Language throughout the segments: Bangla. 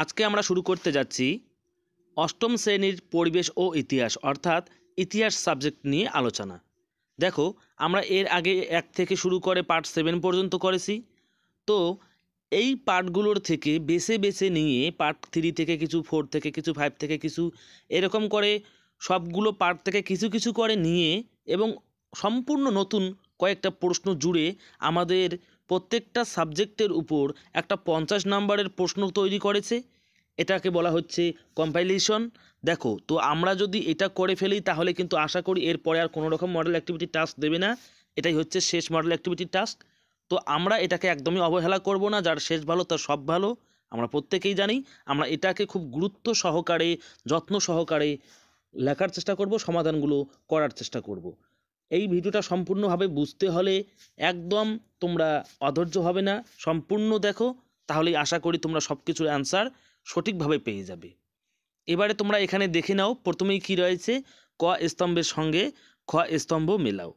আজকে আমরা শুরু করতে যাচ্ছি অষ্টম শ্রেণীর পরিবেশ ও ইতিহাস অর্থাৎ ইতিহাস সাবজেক্ট নিয়ে আলোচনা। দেখো, আমরা এর আগে 1 থেকে শুরু করে পার্ট 7 পর্যন্ত করেছি। তো এই পার্টগুলোর থেকে বেছে বেছে নিয়ে পার্ট 3 থেকে কিছু, 4 থেকে কিছু, 5 থেকে কিছু, এরকম করে সবগুলো পার্ট থেকে কিছু কিছু করে নিয়ে এবং সম্পূর্ণ নতুন কয়েকটা প্রশ্ন জুড়ে আমাদের প্রত্যেকটা সাবজেক্টের উপর একটা 50 নম্বরের প্রশ্ন তৈরি করেছে। এটাকে বলা হচ্ছে কম্পাইলেশন। দেখো, তো আমরা যদি এটা করে ফেলি তাহলে কিন্তু আশা করি এরপরে আর কোনো রকম মডেল অ্যাক্টিভিটি টাস্ক দেবে না। এটাই হচ্ছে শেষ মডেল অ্যাক্টিভিটি টাস্ক। তো আমরা এটাকে একদমই অবহেলা করব না। যার শেষ ভালো তার সব ভালো, আমরা প্রত্যেকেই জানি। আমরা এটাকে খুব গুরুত্ব সহকারে, যত্ন সহকারে লেখার চেষ্টা করব, সমাধানগুলো করার চেষ্টা করব। এই ভিডিওটা সম্পূর্ণভাবে বুঝতে হলে একদম তোমরা অধৈর্য হবে না, সম্পূর্ণ দেখো, তাহলেই আশা করি তোমরা সব কিছুর অ্যান্সার সঠিকভাবে পেয়ে যাবে। এবারে তোমরা এখানে দেখে নাও, প্রথমেই কি রয়েছে, ক স্তম্ভের সঙ্গে খ স্তম্ভ মেলাও।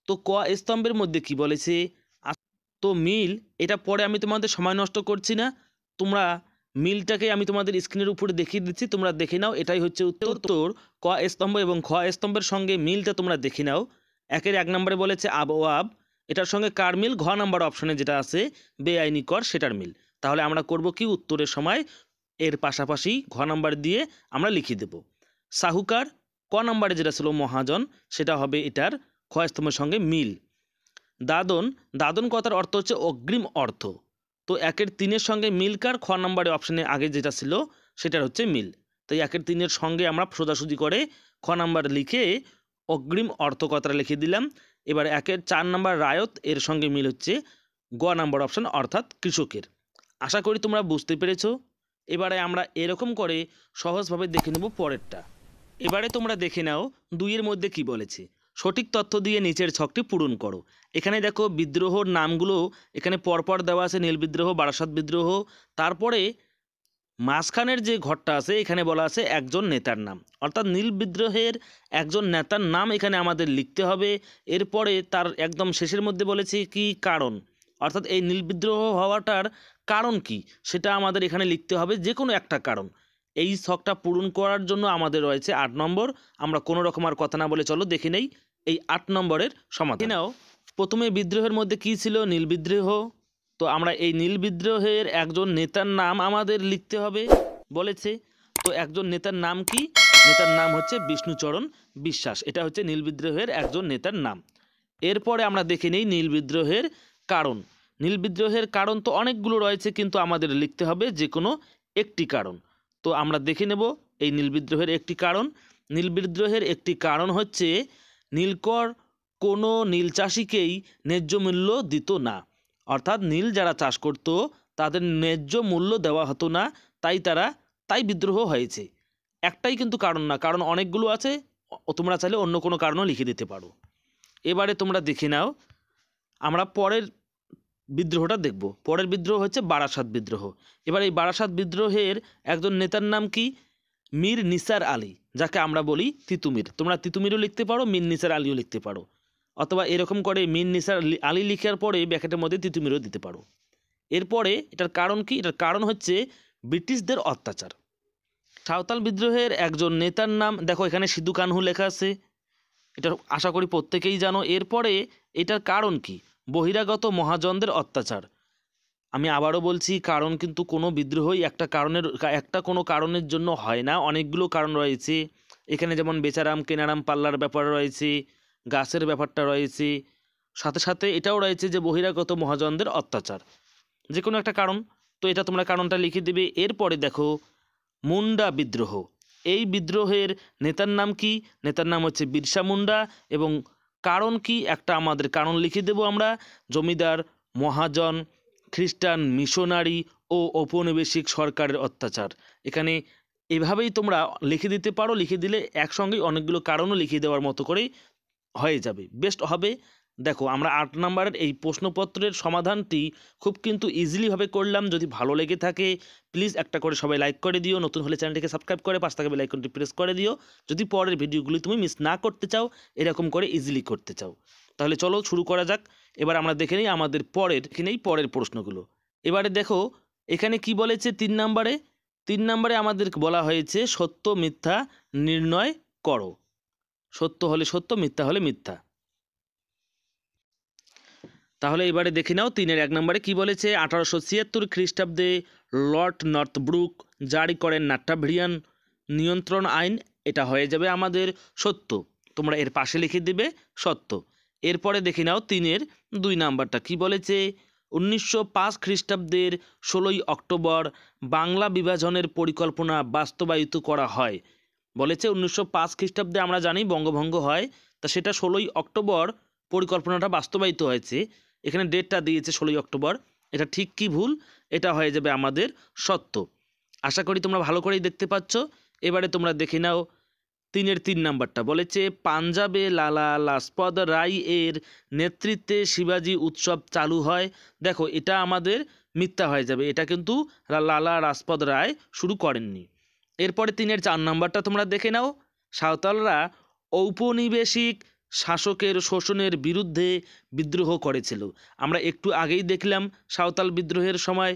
তো ক স্তম্ভের মধ্যে কি বলেছে, তো মিল, এটা পরে আমি তোমাদের সময় নষ্ট করছি না, তোমরা মিলটাকে আমি তোমাদের স্ক্রিনের উপরে দেখিয়ে দিচ্ছি, তোমরা দেখে নাও। এটাই হচ্ছে উত্তর। ক স্তম্ভ এবং খ স্তম্ভের সঙ্গে মিলটা তোমরা দেখে নাও। 1 নম্বরে বলেছে আব ও আব, এটার সঙ্গে কার মিল, ঘ নাম্বার অপশনে যেটা আছে বেআইনি কর সেটার মিল। তাহলে আমরা করব কি, উত্তরের সময় এর পাশাপাশি ঘ নাম্বার দিয়ে আমরা লিখে দেব। সাহুকার, ক নাম্বারে যেটা ছিল মহাজন, সেটা হবে এটার খ স্তম্ভের সঙ্গে মিল। দাদন, দাদন কথার অর্থ হচ্ছে অগ্রিম অর্থ। তো 1-3 সঙ্গে মিল কার, খ নাম্বারে অপশানে আগে যেটা ছিল সেটার হচ্ছে মিল। তাই 1-3 সঙ্গে আমরা সোজাসুজি করে খ নাম্বার লিখে অগ্রিম অর্থ কথাটা লিখে দিলাম। এবার 4 নাম্বার রায়ত, এর সঙ্গে মিল হচ্ছে গ নাম্বার অপশান অর্থাৎ কৃষকের। আশা করি তোমরা বুঝতে পেরেছো। এবারে আমরা এরকম করে সহজভাবে দেখে নেব পরেরটা। এবারে তোমরা দেখে নাও 2-এর মধ্যে কি বলেছে। সঠিক তথ্য দিয়ে নিচের ছকটি পূরণ করো। এখানে দেখো বিদ্রোহর নামগুলো এখানে পরপর দেওয়া আছে, নীল বিদ্রোহ, বারাসাত বিদ্রোহ। তারপরে মাঝখানের যে ঘরটা আছে এখানে বলা আছে একজন নেতার নাম, অর্থাৎ নীল বিদ্রোহের একজন নেতার নাম এখানে আমাদের লিখতে হবে। এরপরে তার একদম শেষের মধ্যে বলেছে কি কারণ, অর্থাৎ এই নীল বিদ্রোহ হওয়াটার কারণ কি সেটা আমাদের এখানে লিখতে হবে, যে কোনো একটা কারণ। এই ছকটা পূরণ করার জন্য আমাদের রয়েছে 8 নম্বর। আমরা কোনো রকম আর কথা না বলে চলো দেখে নেই এই 8 নম্বরের সমাধান। নাও, প্রথমে বিদ্রোহের মধ্যে কি ছিল, নীল বিদ্রোহ। তো আমরা এই নীল বিদ্রোহের একজন নেতার নাম আমাদের লিখতে হবে বলেছে। তো একজন নেতার নাম কি, নেতার নাম হচ্ছে বিষ্ণুচরণ বিশ্বাস। এটা হচ্ছে নীল বিদ্রোহের একজন নেতার নাম। এরপরে আমরা দেখে নিই নীল বিদ্রোহের কারণ। নীল বিদ্রোহের কারণ তো অনেকগুলো রয়েছে, কিন্তু আমাদের লিখতে হবে যে কোনো একটি কারণ। তো আমরা দেখে নেব এই নীল বিদ্রোহের একটি কারণ। নীল বিদ্রোহের একটি কারণ হচ্ছে নীলকর কোনো নীল চাষিকেই ন্যায্য মূল্য দিত না, অর্থাৎ নীল যারা চাষ করত তাদের ন্যায্য মূল্য দেওয়া হতো না, তাই বিদ্রোহ হয়েছে। একটাই কিন্তু কারণ না, কারণ অনেকগুলো আছে, তোমরা চাইলে অন্য কোনো কারণও লিখে দিতে পারো। এবারে তোমরা দেখে নাও, আমরা পরের বিদ্রোহটা দেখব। পরের বিদ্রোহ হচ্ছে বারাসাত বিদ্রোহ। এবার এই বারাসাত বিদ্রোহের একজন নেতার নাম কি, মীর নিসার আলী, যাকে আমরা বলি তিতুমির। তোমরা তিতুমিরও লিখতে পারো, মীর নিসার আলীও লিখতে পারো, অথবা এরকম করে মীর নিসার আলী লিখার পরে ব্যাকেটের মধ্যে তিতুমিরও দিতে পারো। এরপরে এটার কারণ কি, এটার কারণ হচ্ছে ব্রিটিশদের অত্যাচার। সাঁওতাল বিদ্রোহের একজন নেতার নাম, দেখো এখানে সিধু কানহু লেখা আছে, এটা আশা করি প্রত্যেকেই জানো। এরপরে এটার কারণ কি, বহিরাগত মহাজনদের অত্যাচার। আমি আবারও বলছি, কারণ কিন্তু কোনো বিদ্রোহই একটা কোনো কারণের জন্য হয় না, অনেকগুলো কারণ রয়েছে এখানে, যেমন বেচারাম কেনারাম পাল্লার ব্যাপার রয়েছে, গাছের ব্যাপারটা রয়েছে, সাথে সাথে এটাও রয়েছে যে বহিরাগত মহাজনদের অত্যাচার, যে কোনো একটা কারণ। তো এটা তোমরা কারণটা লিখে দেবে। এরপরে দেখো মুন্ডা বিদ্রোহ। এই বিদ্রোহের নেতার নাম কি, নেতার নাম হচ্ছে বিরসা মুন্ডা, এবং কারণ কি একটা আমাদের কারণ লিখে দেব আমরা, জমিদার, মহাজন, খ্রিস্টান মিশনারি ও ঔপনিবেশিক সরকারের অত্যাচার। এখানে এভাবেই তোমরা লিখে দিতে পারো, লিখে দিলে একসঙ্গেই অনেকগুলো কারণও লিখে দেওয়ার মতো করেই হয়ে যাবে, বেস্ট হবে। দেখো, আমরা 8 নম্বরের এই প্রশ্নপত্রের সমাধানটি খুব কিন্তু ইজিলিভাবে করলাম। যদি ভালো লেগে থাকে প্লিজ একটা করে সবাই লাইক করে দিও, নতুন হলে চ্যানেলটিকে সাবস্ক্রাইব করে পাশে থাকা বেল আইকনটি প্রেস করে দিও, যদি পরের ভিডিওগুলি তুমি মিস না করতে চাও, এরকম করে ইজিলি করতে চাও। তাহলে চলো শুরু করা যাক। এবার আমরা দেখে নিই আমাদের পরের প্রশ্নগুলো। এবারে দেখো এখানে কি বলেছে 3 নম্বরে, 3 নম্বরে আমাদের বলা হয়েছে সত্য মিথ্যা নির্ণয় করো। সত্য হলে সত্য, মিথ্যা হলে মিথ্যা। তাহলে এবারে দেখে নাও 3-এর 1 নম্বরে কি বলেছে। 1876 খ্রিস্টাব্দে লর্ড নর্থব্রুক জারি করেন নাট্যাভিয়ান নিয়ন্ত্রণ আইন। এটা হয়ে যাবে আমাদের সত্য। তোমরা এর পাশে লিখে দিবে সত্য। এরপরে দেখে নাও 3-এর 2 নাম্বারটা কি বলেছে। 1905 খ্রিস্টাব্দের 16ই অক্টোবর বাংলা বিভাজনের পরিকল্পনা বাস্তবায়িত করা হয়। বলেছে 1905 খ্রিস্টাব্দে আমরা জানি বঙ্গভঙ্গ হয়, তা সেটা 16ই অক্টোবর পরিকল্পনাটা বাস্তবায়িত হয়েছে। এখানে ডেটটা দিয়েছে 16ই অক্টোবর। এটা ঠিক কি ভুল, এটা হয়ে যাবে আমাদের সত্য। আশা করি তোমরা ভালো করেই দেখতে পাচ্ছ। এবারে তোমরা দেখে নাও 3-এর 3 নাম্বারটা বলেছে পাঞ্জাবে লালা লাজপত রায় এর নেতৃত্বে শিবাজি উৎসব চালু হয়। দেখো এটা আমাদের মিথ্যা হয়ে যাবে, এটা কিন্তু লালা লাজপত রায় শুরু করেননি। এরপরে 3-এর 4 নাম্বারটা তোমরা দেখে নাও। সাঁওতালরা ঔপনিবেশিক শাসকের শোষণের বিরুদ্ধে বিদ্রোহ করেছিল। আমরা একটু আগেই দেখলাম সাঁওতাল বিদ্রোহের সময়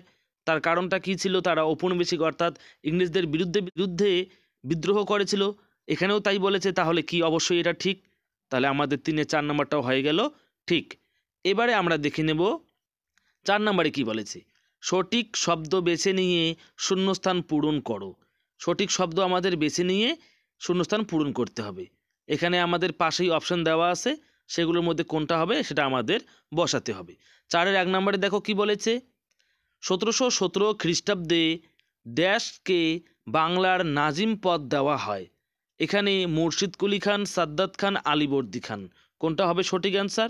তার কারণটা কী ছিল, তারা ঔপনিবেশিক অর্থাৎ ইংরেজদের বিরুদ্ধে বিদ্রোহ করেছিল। এখানেও তাই বলেছে, তাহলে কি অবশ্যই এটা ঠিক। তাহলে আমাদের 3-এর 4 নাম্বারটাও হয়ে গেল ঠিক। এবারে আমরা দেখে নেব 4 নাম্বারে কি বলেছে। সঠিক শব্দ বেছে নিয়ে শূন্যস্থান পূরণ করো। সঠিক শব্দ আমাদের বেছে নিয়ে শূন্যস্থান পূরণ করতে হবে। এখানে আমাদের পাশেই অপশন দেওয়া আছে, সেগুলোর মধ্যে কোনটা হবে সেটা আমাদের বসাতে হবে। 4-এর 1 নম্বরে দেখো কি বলেছে। 1717 খ্রিস্টাব্দে ড্যাশকে বাংলার নাজিম পদ দেওয়া হয়। এখানে মুর্শিদ কুলি খান, সাদ্দাত খান, আলীবর্দী খান, কোনটা হবে সঠিক অ্যান্সার?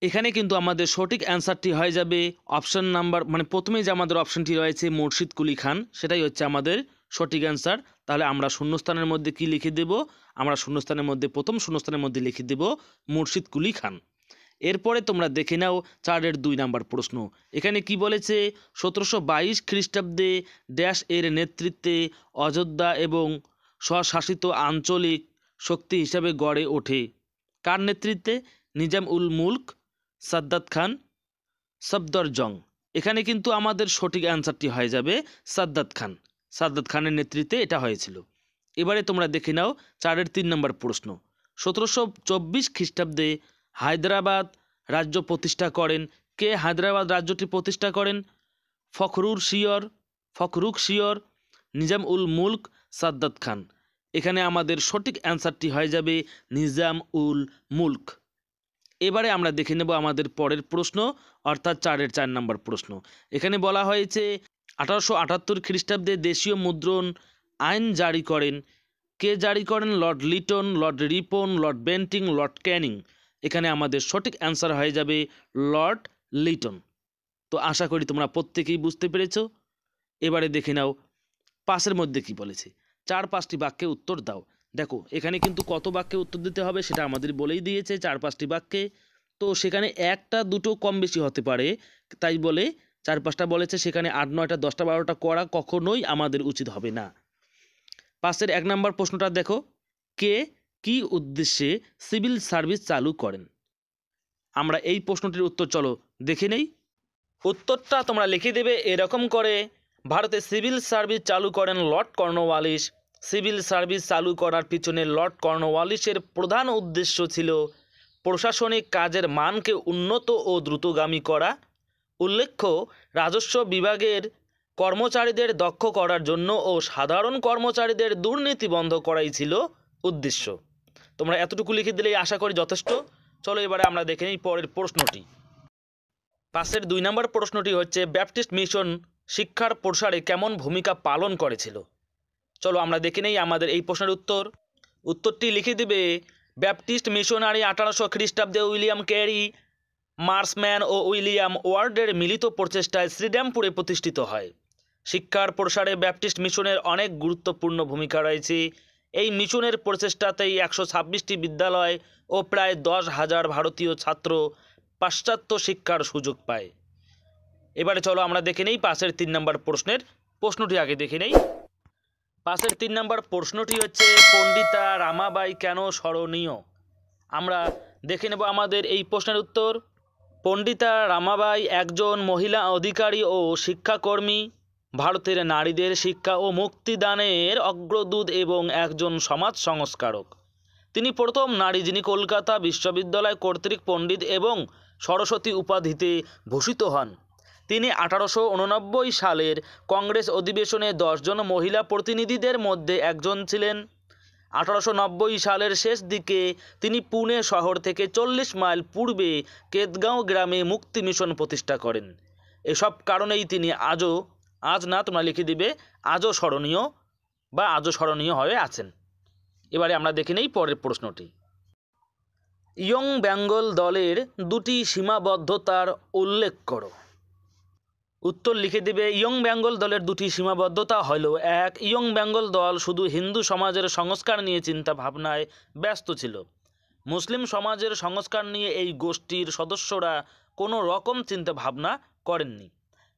এখানে কিন্তু আমাদের সঠিক অ্যান্সারটি হয়ে যাবে অপশন নাম্বার, মানে প্রথমেই যে আমাদের অপশনটি রয়েছে মুর্শিদ কুলি খান, সেটাই হচ্ছে আমাদের সঠিক অ্যান্সার। তাহলে আমরা শূন্যস্থানের মধ্যে কি লিখে দেব? আমরা শূন্যস্থানের মধ্যে প্রথম শূন্যস্থানের মধ্যে লিখে দেব মুর্শিদ কুলি খান। এরপরে তোমরা দেখে নাও 4-এর 2 নাম্বার প্রশ্ন। এখানে কি বলেছে। 1722 খ্রিস্টাব্দে ড্যাশ এর নেতৃত্বে অযোধ্যা এবং স্বশাসিত আঞ্চলিক শক্তি হিসাবে গড়ে ওঠে। কার নেতৃত্বে? নিজাম উল মুলক, সাদ্দাত খান, সফদরজং। এখানে কিন্তু আমাদের সঠিক অ্যান্সারটি হয়ে যাবে সাদ্দাত খান। সাদ্দাত খানের নেতৃত্বে এটা হয়েছিল। এবারে তোমরা দেখে নাও 4-এর 3 নম্বর প্রশ্ন। 1724 খ্রিস্টাব্দে হায়দ্রাবাদ রাজ্য প্রতিষ্ঠা করেন। কে হায়দ্রাবাদ রাজ্যটি প্রতিষ্ঠা করেন? ফখরুখ শিয়র, নিজাম উল মুলক, সাদ্দাত খান। এখানে আমাদের সঠিক অ্যান্সারটি হয়ে যাবে নিজাম উল মুলক। এবারে আমরা দেখে নেব আমাদের পরের প্রশ্ন, অর্থাৎ 4-এর 4 নম্বর প্রশ্ন। এখানে বলা হয়েছে 1878 খ্রিস্টাব্দে দেশীয় মুদ্রণ আইন জারি করেন। কে জারি করেন? Lord Liton, Lord Ripon, Lord Bentinck, Lord Canning. এখানে আমাদের সঠিক অ্যান্সার হয়ে যাবে লর্ড লিটন। তো আশা করি তোমরা প্রত্যেকেই বুঝতে পেরেছো। এবারে দেখে নাও পাশের মধ্যে কি বলেছে। 4-5টি বাক্যে উত্তর দাও। দেখো এখানে কিন্তু কত বাক্যে উত্তর দিতে হবে সেটা আমাদের বলেই দিয়েছে, 4-5টি বাক্যে। তো সেখানে 1টা 2টো কম বেশি হতে পারে, তাই বলে 4-5টা বলেছে, সেখানে 8, 9টা, 10টা, 12টা করা কখনোই আমাদের উচিত হবে না। পাশের 1 নম্বর প্রশ্নটা দেখো। কে কি উদ্দেশ্যে সিভিল সার্ভিস চালু করেন? আমরা এই প্রশ্নটির উত্তর চলো দেখে নেই। উত্তরটা তোমরা লিখে দেবে এরকম করে। ভারতে সিভিল সার্ভিস চালু করেন লর্ড কর্নওয়ালিস। সিভিল সার্ভিস চালু করার পিছনে লর্ড কর্নওয়ালিসের প্রধান উদ্দেশ্য ছিল প্রশাসনিক কাজের মানকে উন্নত ও দ্রুতগামী করা। উল্লেখ্য, রাজস্ব বিভাগের কর্মচারীদের দক্ষ করার জন্য ও সাধারণ কর্মচারীদের দুর্নীতি বন্ধ করাই ছিল উদ্দেশ্য। তোমরা এতটুকু লিখে দিলেই আশা করি যথেষ্ট। চলো এবারে আমরা দেখে নিই পরের প্রশ্নটি। পাশের 2 নম্বর প্রশ্নটি হচ্ছে ব্যাপটিস্ট মিশন শিক্ষার প্রসারে কেমন ভূমিকা পালন করেছিল? চলো আমরা দেখে নেই আমাদের এই প্রশ্নের উত্তর। উত্তরটি লিখে দিবে ব্যাপটিস্ট মিশনারি 1800 খ্রিস্টাব্দে উইলিয়াম ক্যারি, মার্সম্যান ও উইলিয়াম ওয়ার্ডের মিলিত প্রচেষ্টায় শ্রীরামপুরে প্রতিষ্ঠিত হয়। শিক্ষার প্রসারে ব্যাপটিস্ট মিশনের অনেক গুরুত্বপূর্ণ ভূমিকা রয়েছে। এই মিশনের প্রচেষ্টাতেই 126টি বিদ্যালয় ও প্রায় 10,000 ভারতীয় ছাত্র পাশ্চাত্য শিক্ষার সুযোগ পায়। এবারে চলো আমরা দেখে নেই পাশের 3 নম্বর প্রশ্নের প্রশ্নটি আগে দেখে নেই। পাশের 3 নম্বর প্রশ্নটি হচ্ছে পণ্ডিতা রামাবাই কেন স্মরণীয়? আমরা দেখে নেব আমাদের এই প্রশ্নের উত্তর। পণ্ডিতা রামাবাই একজন মহিলা অধিকারী ও শিক্ষাকর্মী, ভারতের নারীদের শিক্ষা ও মুক্তিদানের অগ্রদূত এবং একজন সমাজ সংস্কারক। তিনি প্রথম নারী যিনি কলকাতা বিশ্ববিদ্যালয় কর্তৃক পণ্ডিত এবং সরস্বতী উপাধিতে ভূষিত হন। তিনি 1889 সালের কংগ্রেস অধিবেশনে 10 জন মহিলা প্রতিনিধিদের মধ্যে একজন ছিলেন। 1890 সালের শেষ দিকে তিনি পুনে শহর থেকে 40 মাইল পূর্বে কেতগাঁও গ্রামে মুক্তি মিশন প্রতিষ্ঠা করেন। এসব কারণেই তিনি তোমরা লিখে দিবে আজও স্মরণীয় হয়ে আছেন। এবারে আমরা দেখে নেই পরের প্রশ্নটি। ইয়ং বেঙ্গল দলের দুটি সীমাবদ্ধতার উল্লেখ করো। উত্তর লিখে দেবে ইয়ং বেঙ্গল দলের দুটি সীমাবদ্ধতা হল, 1. ইয়ং বেঙ্গল দল শুধু হিন্দু সমাজের সংস্কার নিয়ে চিন্তা ভাবনায় ব্যস্ত ছিল। মুসলিম সমাজের সংস্কার নিয়ে এই গোষ্ঠীর সদস্যরা কোনো রকম চিন্তা ভাবনা করেননি।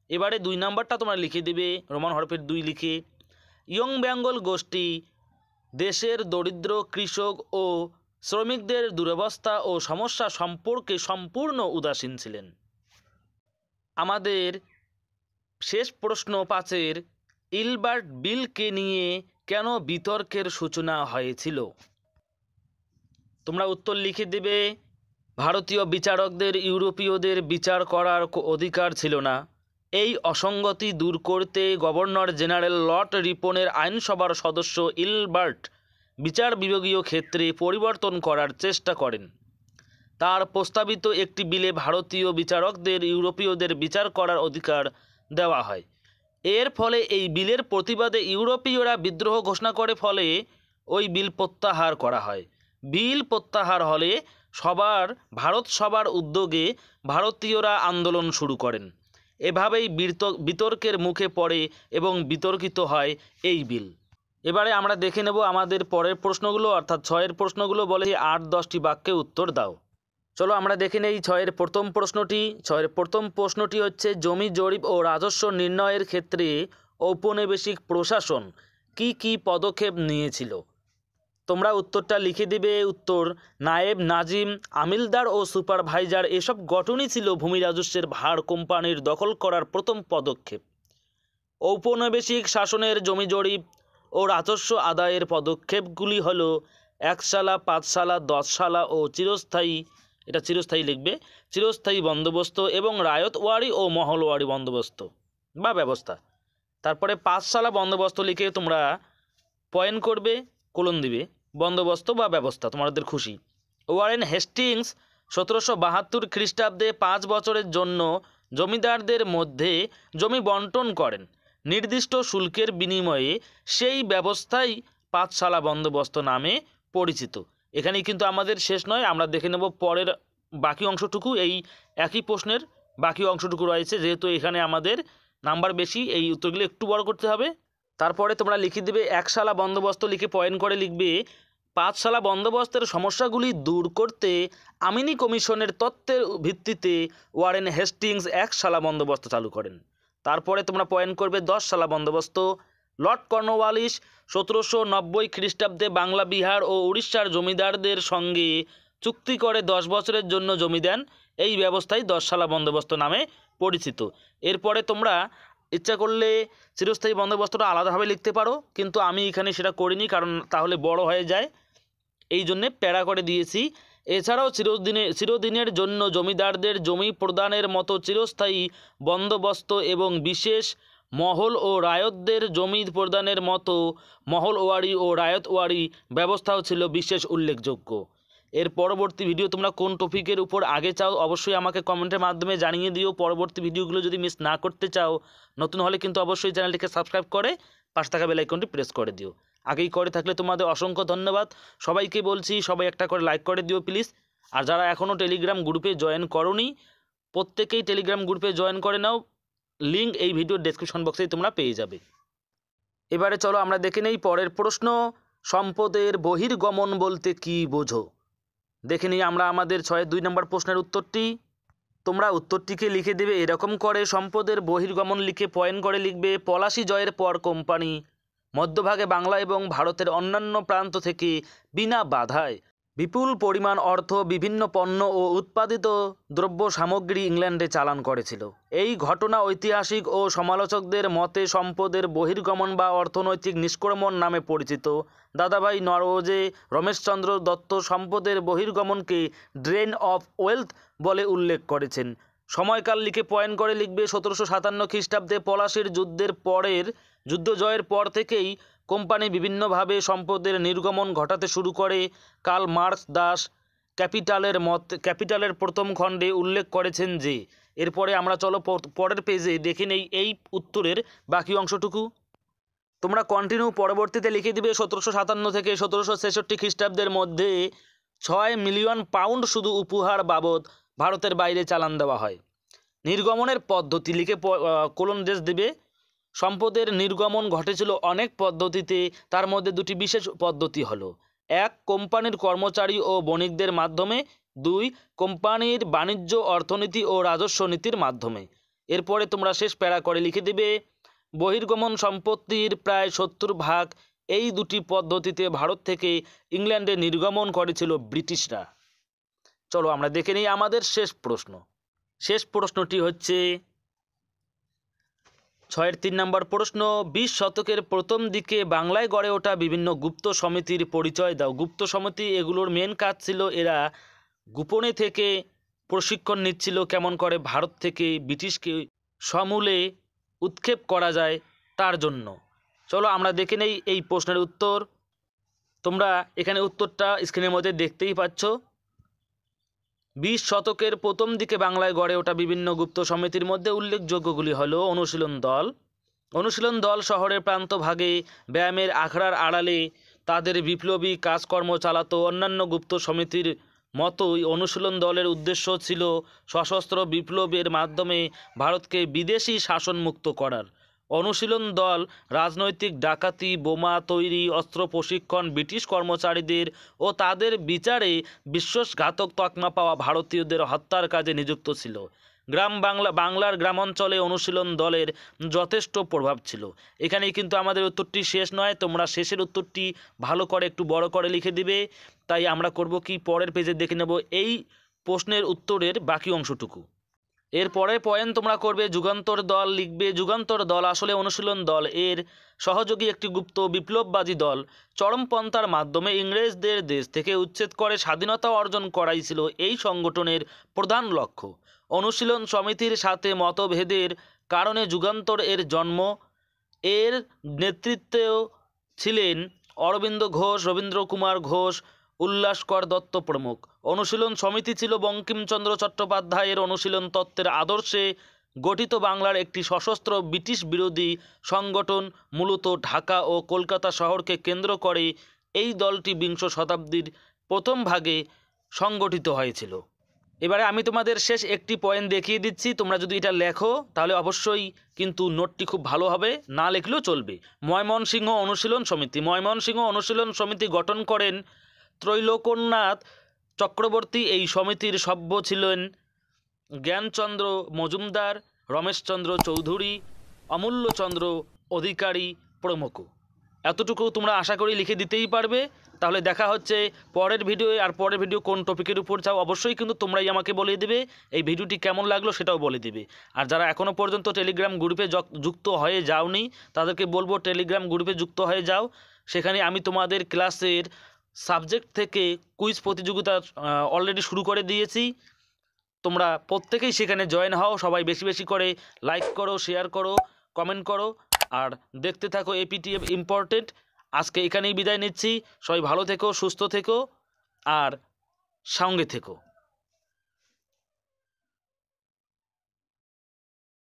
এবারে 2 নাম্বারটা তোমরা লিখে দেবে রোমান হরফের 2 লিখে। ইয়ং বেঙ্গল গোষ্ঠী দেশের দরিদ্র কৃষক ও শ্রমিকদের দুরবস্থা ও সমস্যা সম্পর্কে সম্পূর্ণ উদাসীন ছিলেন। আমাদের শেষ প্রশ্ন 5-এর, ইলবার্ট বিলকে নিয়ে কেন বিতর্কের সূচনা হয়েছিল? তোমরা উত্তর লিখে দেবে ভারতীয় বিচারকদের ইউরোপীয়দের বিচার করার অধিকার ছিল না। এই অসঙ্গতি দূর করতে গভর্নর জেনারেল লর্ড রিপনের আইনসভার সদস্য ইলবার্ট বিচার বিভাগীয় ক্ষেত্রে পরিবর্তন করার চেষ্টা করেন। তার প্রস্তাবিত একটি বিলে ভারতীয় বিচারকদের ইউরোপীয়দের বিচার করার অধিকার দেওয়া হয়। এর ফলে এই বিলের প্রতিবাদে ইউরোপীয়রা বিদ্রোহ ঘোষণা করে, ফলে ওই বিল প্রত্যাহার করা হয়। বিল প্রত্যাহার হলে ভারত সভার উদ্যোগে ভারতীয়রা আন্দোলন শুরু করেন। এভাবেই বিতর্কের মুখে পড়ে এবং বিতর্কিত হয় এই বিল। এবারে আমরা দেখে নেব আমাদের পরের প্রশ্নগুলো, অর্থাৎ 6-এর প্রশ্নগুলো বলে 8-10টি বাক্যে উত্তর দাও। চলো আমরা দেখে নেই 6-এর প্রথম প্রশ্নটি। 6-এর প্রথম প্রশ্নটি হচ্ছে, জমি জরিপ ও রাজস্ব নির্ণয়ের ক্ষেত্রে ঔপনিবেশিক প্রশাসন কি কি পদক্ষেপ নিয়েছিল? তোমরা উত্তরটা লিখে দিবে। উত্তর, নায়েব, নাজিম, আমিলদার ও সুপারভাইজার এসব গঠনই ছিল ভূমি রাজস্বের ভার কোম্পানির দখল করার প্রথম পদক্ষেপ। ঔপনিবেশিক শাসনের জমি জরিপ ও রাজস্ব আদায়ের পদক্ষেপগুলি হল 1 সালা, 5 সালা, 10 সালা ও চিরস্থায়ী বন্দোবস্ত এবং রায়তওয়ারি ও মহলওয়ারি বন্দোবস্ত বা ব্যবস্থা। তারপরে 5 সালা বন্দোবস্ত লিখে তোমরা পয়েন্ট করবে, কোলন দিবে, বন্দোবস্ত বা ব্যবস্থা তোমাদের খুশি। ওয়ারেন হেস্টিংস 1772 খ্রিস্টাব্দে 5 বছরের জন্য জমিদারদের মধ্যে জমি বন্টন করেন নির্দিষ্ট শুল্কের বিনিময়ে। সেই ব্যবস্থাই 5 সালা বন্দোবস্ত নামে পরিচিত। এখানেই কিন্তু আমাদের শেষ নয়, আমরা দেখে নেব পরের বাকি অংশটুকু। এই একই প্রশ্নের বাকি অংশটুকু রয়েছে, যেহেতু এখানে আমাদের নাম্বার বেশি, এই উত্তরগুলো একটু বড় করতে হবে। তারপরে তোমরা লিখে দেবে 1 সালা বন্দোবস্ত লিখে পয়েন্ট করে লিখবে 5 সালা বন্দোবস্তের সমস্যাগুলি দূর করতে আমিনি কমিশনের তত্ত্বের ভিত্তিতে ওয়ারেন হেস্টিংস 1 সালা বন্দোবস্ত চালু করেন। তারপরে তোমরা পয়েন্ট করবে 10 সালা বন্দোবস্ত। লর্ড কর্নওয়ালিস 1790 খ্রিস্টাব্দে বাংলা, বিহার ও উড়িষ্যার জমিদারদের সঙ্গে চুক্তি করে 10 বছরের জন্য জমি দেন। এই ব্যবস্থাই 10 সালা বন্দোবস্ত নামে পরিচিত। এরপরে তোমরা ইচ্ছা করলে চিরস্থায়ী বন্দোবস্তটা আলাদাভাবে লিখতে পারো, কিন্তু আমি এখানে সেটা করিনি, কারণ তাহলে বড় হয়ে যায়, এই জন্যে প্যারা করে দিয়েছি। এছাড়াও চিরদিনের জন্য জমিদারদের জমি প্রদানের মতো চিরস্থায়ী বন্দোবস্ত এবং বিশেষ মহল ও রায়তদের জমি প্রদানের মতো মহলওয়ারি ও রায়তওয়ারি ব্যবস্থাও ছিল বিশেষ উল্লেখযোগ্য। এর পরবর্তী ভিডিও তোমরা কোন টপিকের উপর আগে চাও অবশ্যই আমাকে কমেন্টের মাধ্যমে জানিয়ে দিও। পরবর্তী ভিডিওগুলো যদি মিস না করতে চাও, নতুন হলে কিন্তু অবশ্যই চ্যানেলটিকে সাবস্ক্রাইব করে পাশে থাকা বেল আইকনটি প্রেস করে দিও। আগেই করে থাকলে তোমাদের অসংখ্য ধন্যবাদ। সবাইকে বলছি সবাই একটা করে লাইক করে দিও প্লিজ। আর যারা এখনও টেলিগ্রাম গ্রুপে জয়েন করোনি, প্রত্যেকেই টেলিগ্রাম গ্রুপে জয়েন করে নাও, লিঙ্ক এই ভিডিওর ডেসক্রিপশন বক্সেই তোমরা পেয়ে যাবে। এবারে চলো আমরা দেখে নেই পরের প্রশ্ন, সম্পদের বহির্গমন বলতে কি বোঝো? দেখে নিই আমরা আমাদের 6-এর 2 নম্বর প্রশ্নের উত্তরটি। তোমরা উত্তরটিকে লিখে দেবে এরকম করে, সম্পদের বহির্গমন লিখে পয়েন্ট করে লিখবে পলাশী জয়ের পর কোম্পানি মধ্যভাগে বাংলা এবং ভারতের অন্যান্য প্রান্ত থেকে বিনা বাধায় বিপুল পরিমাণ অর্থ বিভিন্ন পণ্য ও উৎপাদিত দ্রব্য সামগ্রী ইংল্যান্ডে চালান করেছিল। এই ঘটনা ঐতিহাসিক ও সমালোচকদের মতে সম্পদের বহির্গমন বা অর্থনৈতিক নিষ্ক্রমণ নামে পরিচিত। দাদাভাই নরওয়েজে রমেশচন্দ্র দত্ত সম্পদের বহির্গমনকে ড্রেন অফ ওয়েলথ বলে উল্লেখ করেছেন। সময়কাল লিখে পয়েন্ট করে লিখবে 1757 খ্রিস্টাব্দে পলাশির যুদ্ধ জয়ের পর থেকেই কোম্পানি বিভিন্নভাবে সম্পদের নির্গমন ঘটাতে শুরু করে। কার্ল মার্কস দাস ক্যাপিটালের প্রথম খণ্ডে উল্লেখ করেছেন যে। এরপরে আমরা চলো পরের পেজে দেখে নেই এই উত্তরের বাকি অংশটুকু। তোমরা কন্টিনিউ পরবর্তীতে লিখে দিবে 1757 থেকে 1766 খ্রিস্টাব্দের মধ্যে 6 মিলিয়ন পাউন্ড শুধু উপহার বাবদ ভারতের বাইরে চালান দেওয়া হয়। নির্গমনের পদ্ধতি লিখে কোলন ড্রেস দিবে। সম্পদের নির্গমন ঘটেছিল অনেক পদ্ধতিতে, তার মধ্যে দুটি বিশেষ পদ্ধতি হলো: 1 কোম্পানির কর্মচারী ও বণিকদের মাধ্যমে, 2 কোম্পানির বাণিজ্য অর্থনীতি ও রাজস্ব নীতির মাধ্যমে। এরপরে তোমরা শেষ প্যারা করে লিখে দিবে বহির্গমন সম্পত্তির প্রায় 70% এই দুটি পদ্ধতিতে ভারত থেকে ইংল্যান্ডে নির্গমন করেছিল ব্রিটিশরা। চলো আমরা দেখে নিই আমাদের শেষ প্রশ্ন। শেষ প্রশ্নটি হচ্ছে 6-এর 3 নম্বর প্রশ্ন। 20 শতকের প্রথম দিকে বাংলায় গড়ে ওঠা বিভিন্ন গুপ্ত সমিতির পরিচয় দাও। গুপ্ত সমিতি এগুলোর মেন কাজ ছিল এরা গোপনে থেকে প্রশিক্ষণ নিচ্ছিল কেমন করে ভারত থেকে ব্রিটিশকে সমূলে উৎক্ষেপ করা যায় তার জন্য। চলো আমরা দেখে নেই এই প্রশ্নের উত্তর। তোমরা এখানে উত্তরটা স্ক্রিনের মধ্যে দেখতেই পাচ্ছ। 20 শতকের প্রথম দিকে বাংলায় গড়ে ওঠা বিভিন্ন গুপ্ত সমিতির মধ্যে উল্লেখযোগ্যগুলি হলো অনুশীলন দল শহরের প্রান্তভাগে ব্যায়ামের আখড়ার আড়ালে তাদের বিপ্লবী কাজকর্ম চালাতো। অন্যান্য গুপ্ত সমিতির মতোই অনুশীলন দলের উদ্দেশ্য ছিল সশস্ত্র বিপ্লবের মাধ্যমে ভারতকে বিদেশি শাসনমুক্ত করার। অনুশীলন দল রাজনৈতিক ডাকাতি, বোমা তৈরি, অস্ত্র প্রশিক্ষণ, ব্রিটিশ কর্মচারীদের ও তাদের বিচারে বিশ্বাসঘাতক তকমা পাওয়া ভারতীয়দের হত্যার কাজে নিযুক্ত ছিল। বাংলার গ্রামাঞ্চলে অনুশীলন দলের যথেষ্ট প্রভাব ছিল। এখানেই কিন্তু আমাদের উত্তরটি শেষ নয়, তোমরা শেষের উত্তরটি ভালো করে একটু বড় করে লিখে দিবে। তাই আমরা করব কি, পরের পেজে দেখে নেব এই প্রশ্নের উত্তরের বাকি অংশটুকু। এর পরের পয়েন্ট তোমরা করবে যুগান্তর দল লিখবে। যুগান্তর দল আসলে অনুশীলন দল এর সহযোগী একটি গুপ্ত বিপ্লববাদী দল। চরমপন্থার মাধ্যমে ইংরেজদের দেশ থেকে উচ্ছেদ করে স্বাধীনতা অর্জন করাই ছিল এই সংগঠনের প্রধান লক্ষ্য। অনুশীলন সমিতির সাথে মতভেদের কারণে যুগান্তর এর জন্ম। এর নেতৃত্বেও ছিলেন অরবিন্দ ঘোষ, রবীন্দ্র কুমার ঘোষ, উল্লাসকর দত্ত প্রমুখ। অনুশীলন সমিতি ছিল বঙ্কিমচন্দ্র চট্টোপাধ্যায়ের অনুশীলন তত্ত্বের আদর্শে গঠিত বাংলার একটি সশস্ত্র ব্রিটিশ বিরোধী সংগঠন। মূলত ঢাকা ও কলকাতা শহরকে কেন্দ্র করে এই দলটি 20 শতাব্দীর প্রথম ভাগে সংগঠিত হয়েছিল। এবারে আমি তোমাদের শেষ একটি পয়েন্ট দেখিয়ে দিচ্ছি। তোমরা যদি এটা লেখো তাহলে অবশ্যই কিন্তু নোটটি খুব ভালো হবে, না লিখলেও চলবে। ময়মনসিংহ অনুশীলন সমিতি গঠন করেন ত্রৈলোক্যনাথ চক্রবর্তী। এই সমিতির সভ্য ছিলেন জ্ঞানচন্দ্র মজুমদার, রমেশচন্দ্র চৌধুরী, অমূল্যচন্দ্র অধিকারী প্রমুখ। এতটুকু তোমরা আশা করি লিখে দিতেই পারবে। তাহলে দেখা হচ্ছে পরের ভিডিওয়ে। আর পরের ভিডিও কোন টপিকের উপর চাও অবশ্যই কিন্তু তোমরাই আমাকে বলে দেবে। এই ভিডিওটি কেমন লাগলো সেটাও বলে দেবে। আর যারা এখনও পর্যন্ত টেলিগ্রাম গ্রুপে যুক্ত হয়ে যাওনি তাদেরকে বলবো টেলিগ্রাম গ্রুপে যুক্ত হয়ে যাও। সেখানে আমি তোমাদের ক্লাসের সাবজেক্ট থেকে কুইজ প্রতিযোগিতা অলরেডি শুরু করে দিয়েছি। তোমরা প্রত্যেকেই সেখানে জয়েন হও। সবাই বেশি বেশি করে লাইক করো, শেয়ার করো, কমেন্ট করো আর দেখতে থাকো এপিটিএফ ইম্পর্টেন্ট। আজকে এখানেই বিদায় নিচ্ছি। সবাই ভালো থেকো, সুস্থ থেকো আর সঙ্গে থেকো।